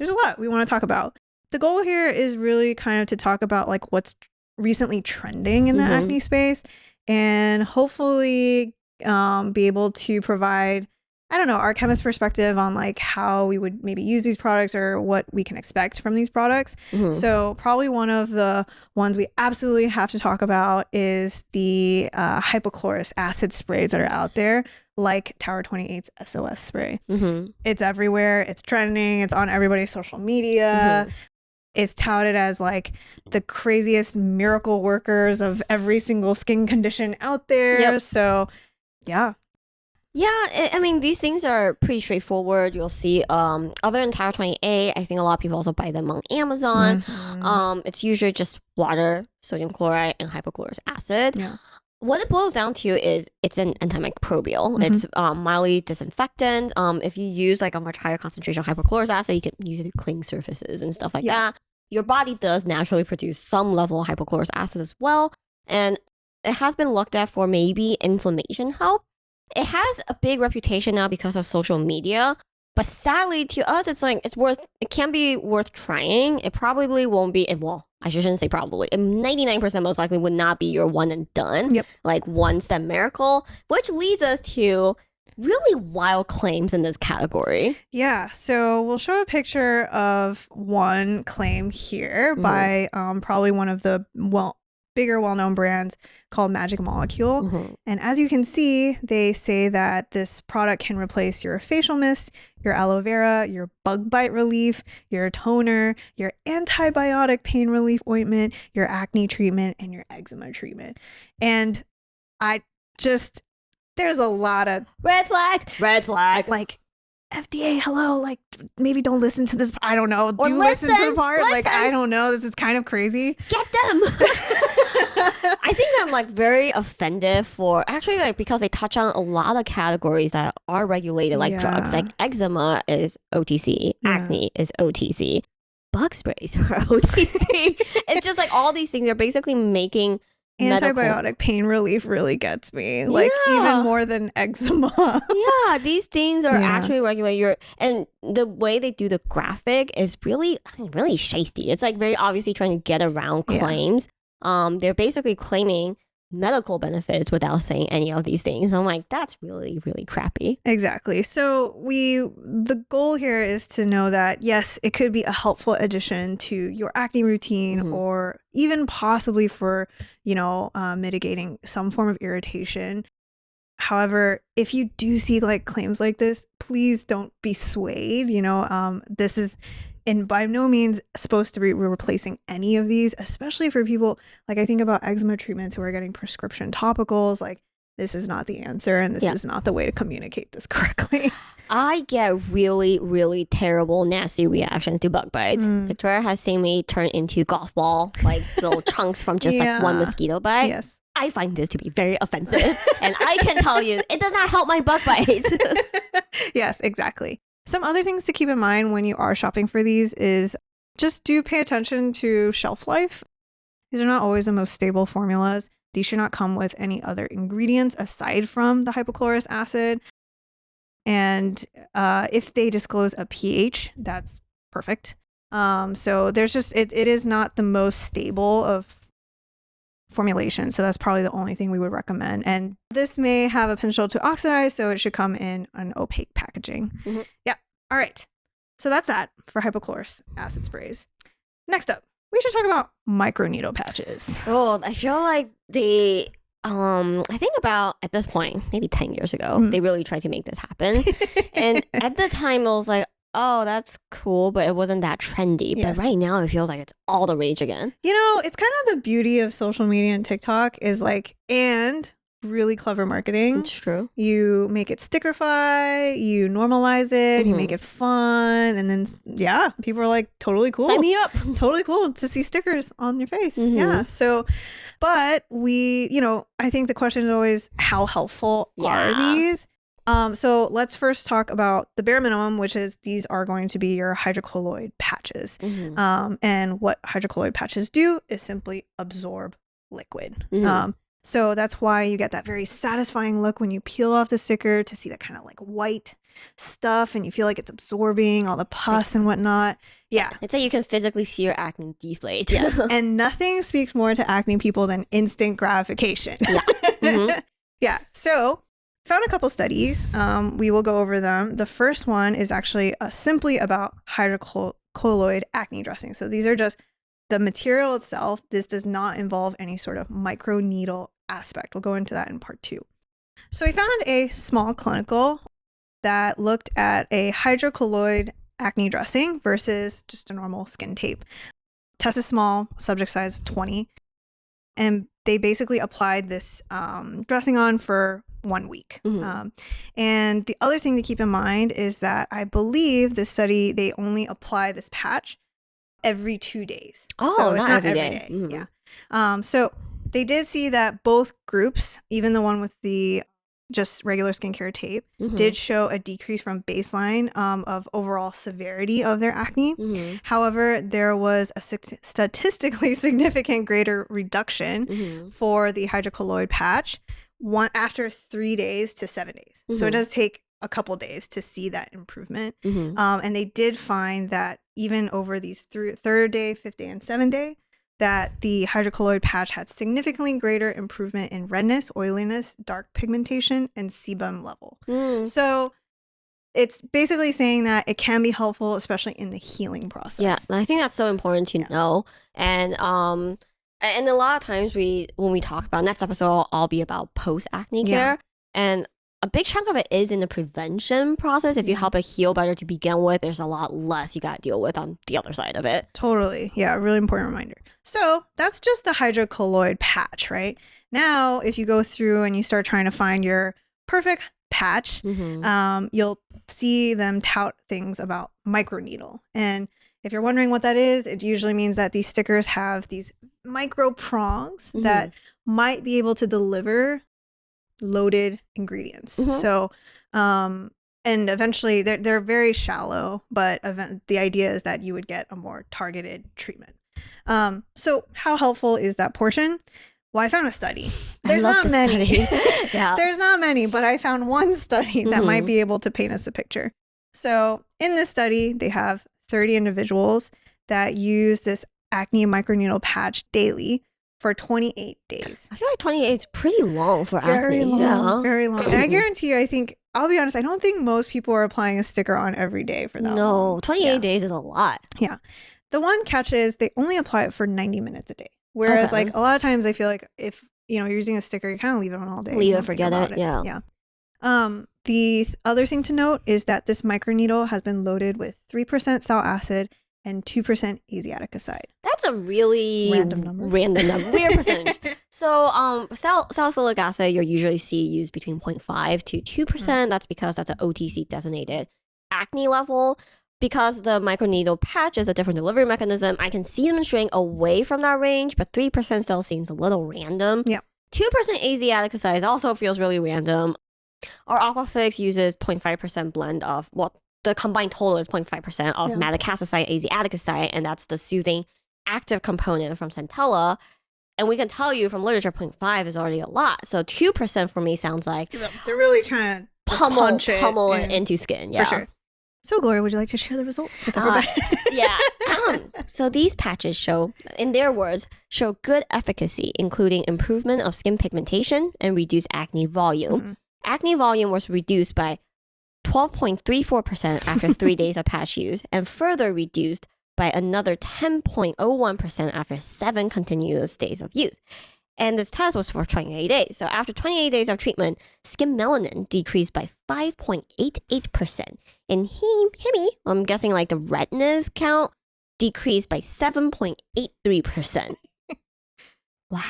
there's a lot we want to talk about. The goal here is really kind of to talk about like what's recently trending in the acne space, and hopefully be able to provide, I don't know, our chemist perspective on like how we would maybe use these products or what we can expect from these products. So probably one of the ones we absolutely have to talk about is the hypochlorous acid sprays that are out there, like Tower 28's SOS spray. It's everywhere. It's trending. It's on everybody's social media. It's touted as like the craziest miracle workers of every single skin condition out there. So yeah. Yeah, I mean, these things are pretty straightforward. You'll see, other than Tower 28, I think a lot of people also buy them on Amazon. It's usually just water, sodium chloride, and hypochlorous acid. What it boils down to is it's an antimicrobial. It's mildly disinfectant. If you use like a much higher concentration of hypochlorous acid, you can use it to clean surfaces and stuff like that. Your body does naturally produce some level of hypochlorous acid as well. And it has been looked at for maybe inflammation help. It has a big reputation now because of social media, but sadly to us, it can be worth trying. It probably won't be, well, I shouldn't say probably, 99% most likely would not be your one and done, like one step miracle, which leads us to really wild claims in this category. Yeah, so we'll show a picture of one claim here by probably one of the bigger well-known brands called Magic Molecule. And as you can see, they say that this product can replace your facial mist, your aloe vera, your bug bite relief, your toner, your antibiotic pain relief ointment, your acne treatment, and your eczema treatment. And there's a lot of red flag. Like, FDA, hello, like maybe don't listen to this. I don't know. Or listen to the part. Like, I don't know. This is kind of crazy. Get them. I think I'm like very offended for actually like because they touch on a lot of categories that are regulated like drugs. Like eczema is OTC, acne is OTC, bug sprays are OTC. It's just like all these things are basically making antibiotic pain relief really gets me, like even more than eczema. These things are actually regulated. And the way they do the graphic is really shisty. It's like very obviously trying to get around claims. They're basically claiming medical benefits without saying any of these things. I'm like, that's really, really crappy. Exactly. So the goal here is to know that, yes, it could be a helpful addition to your acne routine or even possibly for, mitigating some form of irritation. However, if you do see like claims like this, please don't be swayed. This is by no means supposed to be replacing any of these, especially for people like I think about eczema treatments who are getting prescription topicals. Like, this is not the answer, and this is not the way to communicate this correctly. I get really, really terrible, nasty reactions to bug bites. Victoria has seen me turn into golf ball, like little chunks from just like one mosquito bite. Yes. I find this to be very offensive, and I can tell you, it does not help my bug bites. Yes, exactly. Some other things to keep in mind when you are shopping for these is just do pay attention to shelf life. These are not always the most stable formulas. These should not come with any other ingredients aside from the hypochlorous acid. And if they disclose a pH, that's perfect. So there's just, it is not the most stable of formulation. So that's probably the only thing we would recommend. And this may have a potential to oxidize, so it should come in an opaque packaging. Yeah. All right. So that's that for hypochlorous acid sprays. Next up, we should talk about microneedle patches. Oh, I feel like I think about at this point, maybe 10 years ago, they really tried to make this happen. And at the time, it was like, oh, that's cool, but it wasn't that trendy. But right now, it feels like it's all the rage again. It's kind of the beauty of social media and TikTok is like, and really clever marketing. It's true. You make it stickerify, you normalize it, you make it fun, and then people are like, totally cool. Sign me up. Totally cool to see stickers on your face. Yeah. So, but I think the question is always, how helpful are these? So let's first talk about the bare minimum, which is these are going to be your hydrocolloid patches. And what hydrocolloid patches do is simply absorb liquid. So that's why you get that very satisfying look when you peel off the sticker to see that kind of like white stuff and you feel like it's absorbing all the pus and whatnot. Yeah. It's like you can physically see your acne deflate. Yes. And nothing speaks more to acne people than instant gratification. Yeah. Mm-hmm. Yeah. So found a couple studies. We will go over them. The first one is actually simply about hydrocolloid acne dressing. So these are just the material itself. This does not involve any sort of microneedle aspect. We'll go into that in part 2. So we found a small clinical that looked at a hydrocolloid acne dressing versus just a normal skin tape. Test is small, subject size of 20. And they basically applied this dressing on for 1 week. Mm-hmm. And the other thing to keep in mind is that I believe this study, they only apply this patch every 2 days. Oh, so it's not every every day. day. Mm-hmm. Yeah. So they did see that both groups, even the one with the just regular skincare tape, Mm-hmm. did show a decrease from baseline of overall severity of their acne. Mm-hmm. However, there was a statistically significant greater reduction Mm-hmm. for the hydrocolloid patch after 3 days to 7 days. So it Mm-hmm. does take a couple days to see that improvement. Mm-hmm. And they did find that even over these third day, 5th day, and 7th day, that the hydrocolloid patch had significantly greater improvement in redness, oiliness, dark pigmentation, and sebum level. Mm. So it's basically saying that it can be helpful, especially in the healing process. Yeah, I think that's so important to know. And a lot of times when we talk about next episode, I'll be about post acne care, and a big chunk of it is in the prevention process. If you help it heal better to begin with, there's a lot less you got to deal with on the other side of it. Totally. Yeah, really important reminder. So that's just the hydrocolloid patch, right? Now, if you go through and you start trying to find your perfect patch, Mm-hmm. you'll see them tout things about microneedle. And if you're wondering what that is, it usually means that these stickers have these micro prongs that might be able to deliver loaded ingredients. Mm-hmm. So, and eventually they're very shallow, but the idea is that you would get a more targeted treatment. So how helpful is that portion? Well, I found a study. There's not many. Yeah. There's not many, but I found one study that might be able to paint us a picture. So in this study, they have 30 individuals that use this acne microneedle patch daily for 28 days. I feel like 28 is pretty long for Very acne. long, very long. And I guarantee you, I'll be honest, I don't think most people are applying a sticker on every day for that long. No, 28 days is a lot. Yeah. The one catch is they only apply it for 90 minutes a day. Whereas Okay. like a lot of times I feel like if you're using a sticker, you kind of leave it on all day. Leave You it, don't think forget about it. Yeah. Yeah. The other thing to note is that this microneedle has been loaded with 3% salicylic acid and 2% asiaticicide. That's a really Random number. Weird percentage. So salicylic acid you'll usually see used between 0.5 to 2%. That's because that's an OTC designated acne level. Because the microneedle patch is a different delivery mechanism, I can see them straying away from that range, but 3% still seems a little random. Yeah. 2% asiaticicide also feels really random. Our Aquafix uses 0.5% blend of, the combined total is 0.5% of madecassoside, asiaticicide, and that's the soothing active component from Centella. And we can tell you from literature, 0.5 is already a lot. So 2% for me sounds like They're really trying to pummel it into skin. Yeah. For sure. So, Gloria, would you like to share the results with everybody? Yeah. So these patches show, in their words, show good efficacy, including improvement of skin pigmentation and reduced acne volume. Mhm. Acne volume was reduced by 12.34% after 3 days of patch use, and further reduced by another 10.01% after 7 continuous days of use. And this test was for 28 days. So after 28 days of treatment, skin melanin decreased by 5.88%. And heme, I'm guessing like the redness count, decreased by 7.83%. Wow.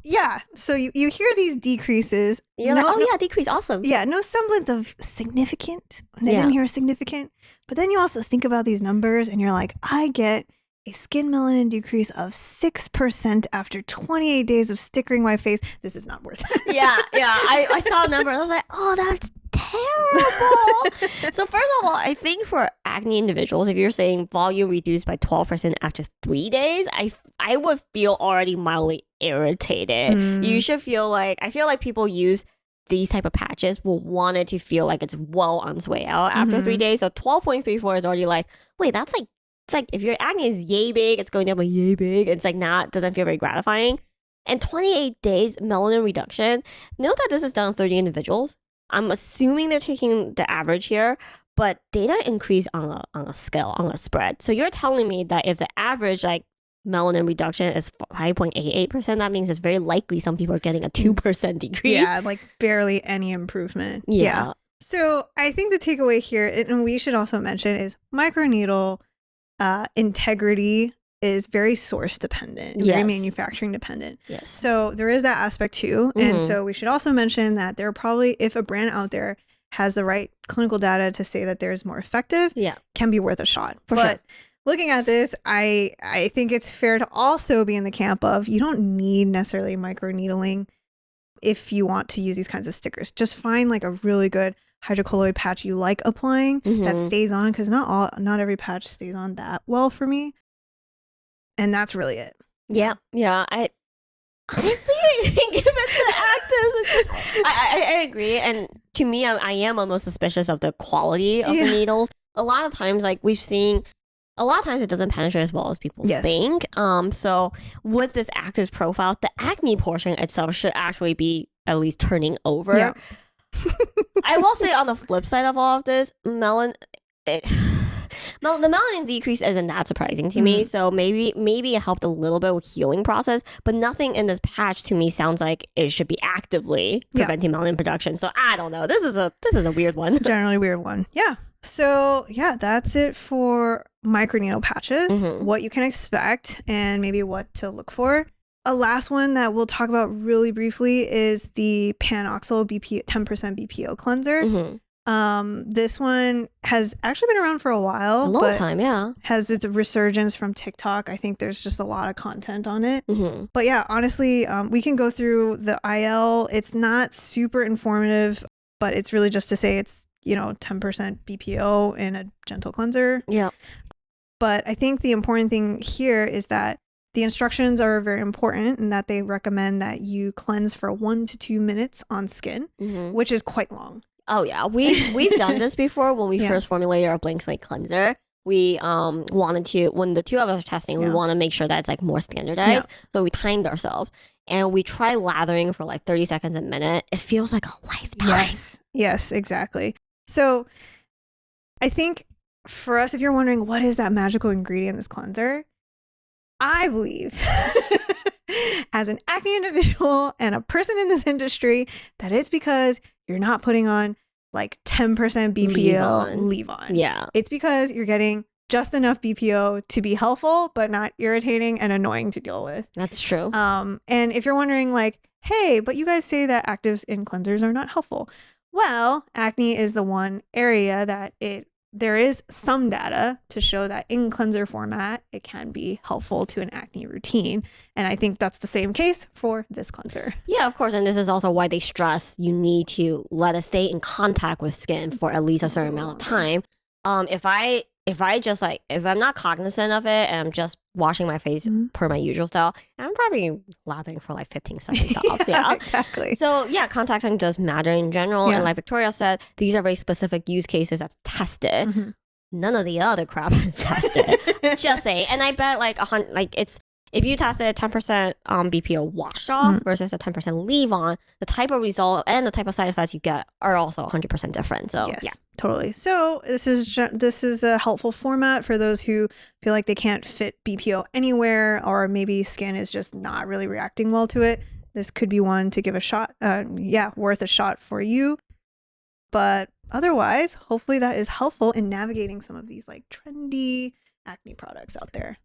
Yeah. So you hear these decreases. You're like, oh yeah, decrease, awesome. Yeah, no semblance of significant. I Yeah. didn't hear significant. But then you also think about these numbers and you're like, I get a skin melanin decrease of 6% after 28 days of stickering my face. This is not worth it. Yeah. I saw a number and I was like, oh, that's terrible. So first of all, I think for acne individuals, if you're saying volume reduced by 12% after 3 days, I would feel already mildly irritated. You should feel like, I feel like people use these type of patches will want it to feel like it's well on its way out after 3 days. So 12.34 is already like, wait, that's like, it's like if your acne is yay big, it's going down by yay big. It's like not, doesn't feel very gratifying. And 28 days melanin reduction. Note that this is done on 30 individuals. I'm assuming they're taking the average here, but data increase on a scale, on a spread. So you're telling me that if the average like melanin reduction is 5.88%, that means it's very likely some people are getting a 2% decrease. Yeah, like barely any improvement. Yeah. So I think the takeaway here, and we should also mention, is microneedle integrity is very source dependent, very manufacturing dependent. Yes. So there is that aspect too. And so we should also mention that there are probably, if a brand out there has the right clinical data to say that there's more effective, can be worth a shot. But looking at this, I think it's fair to also be in the camp of you don't need necessarily microneedling if you want to use these kinds of stickers. Just find like a really good hydrocolloid patch you like applying that stays on, because not every patch stays on that well for me. And that's really it. Yeah. I honestly, given the actives, it's just I agree. And to me, I am almost suspicious of the quality of the needles. A lot of times, like we've seen, a lot of times it doesn't penetrate as well as people think. So with this actives profile, the acne portion itself should actually be at least turning over. Yeah. I will say on the flip side of all of this, the melanin decrease isn't that surprising to me. So maybe it helped a little bit with healing process, but nothing in this patch to me sounds like it should be actively preventing melanin production. So I don't know. This is a weird one. Generally weird one. Yeah. So yeah, that's it for microneedle patches, what you can expect and maybe what to look for. A last one that we'll talk about really briefly is the Panoxyl 10% BPO cleanser. This one has actually been around for a while. A long time, has its resurgence from TikTok. I think there's just a lot of content on it. But yeah, honestly, we can go through the IL. It's not super informative, but it's really just to say it's, 10% BPO in a gentle cleanser. Yeah. But I think the important thing here is that the instructions are very important, and that they recommend that you cleanse for 1 to 2 minutes on skin, which is quite long. Oh yeah, we've done this before when we first formulated our blank slate cleanser. We wanted to, when the two of us are testing, we want to make sure that it's like more standardized. So we timed ourselves and we try lathering for like 30 seconds a minute. It feels like a lifetime. Yes, exactly. So I think for us, if you're wondering what is that magical ingredient in this cleanser, I believe as an acne individual and a person in this industry, that it's because you're not putting on like 10% BPO leave-on. Yeah. It's because you're getting just enough BPO to be helpful, but not irritating and annoying to deal with. That's true. And if you're wondering like, hey, but you guys say that actives in cleansers are not helpful. Well, acne is the one area that there is some data to show that in cleanser format, it can be helpful to an acne routine. And I think that's the same case for this cleanser. Yeah, of course. And this is also why they stress you need to let it stay in contact with skin for at least a certain amount of time. If I'm not cognizant of it and I'm just washing my face per my usual style, I'm probably lathering for like 15 seconds tops. Exactly. So yeah, contact time does matter in general. And like Victoria said, these are very specific use cases that's tested. None of the other crap is tested. Just say. And I bet if you tested 10% BPO wash off versus a 10% leave on, the type of result and the type of side effects you get are also 100% different. So yes, totally. So this is a helpful format for those who feel like they can't fit BPO anywhere, or maybe skin is just not really reacting well to it. This could be one to give a shot. Worth a shot for you. But otherwise, hopefully that is helpful in navigating some of these like trendy acne products out there.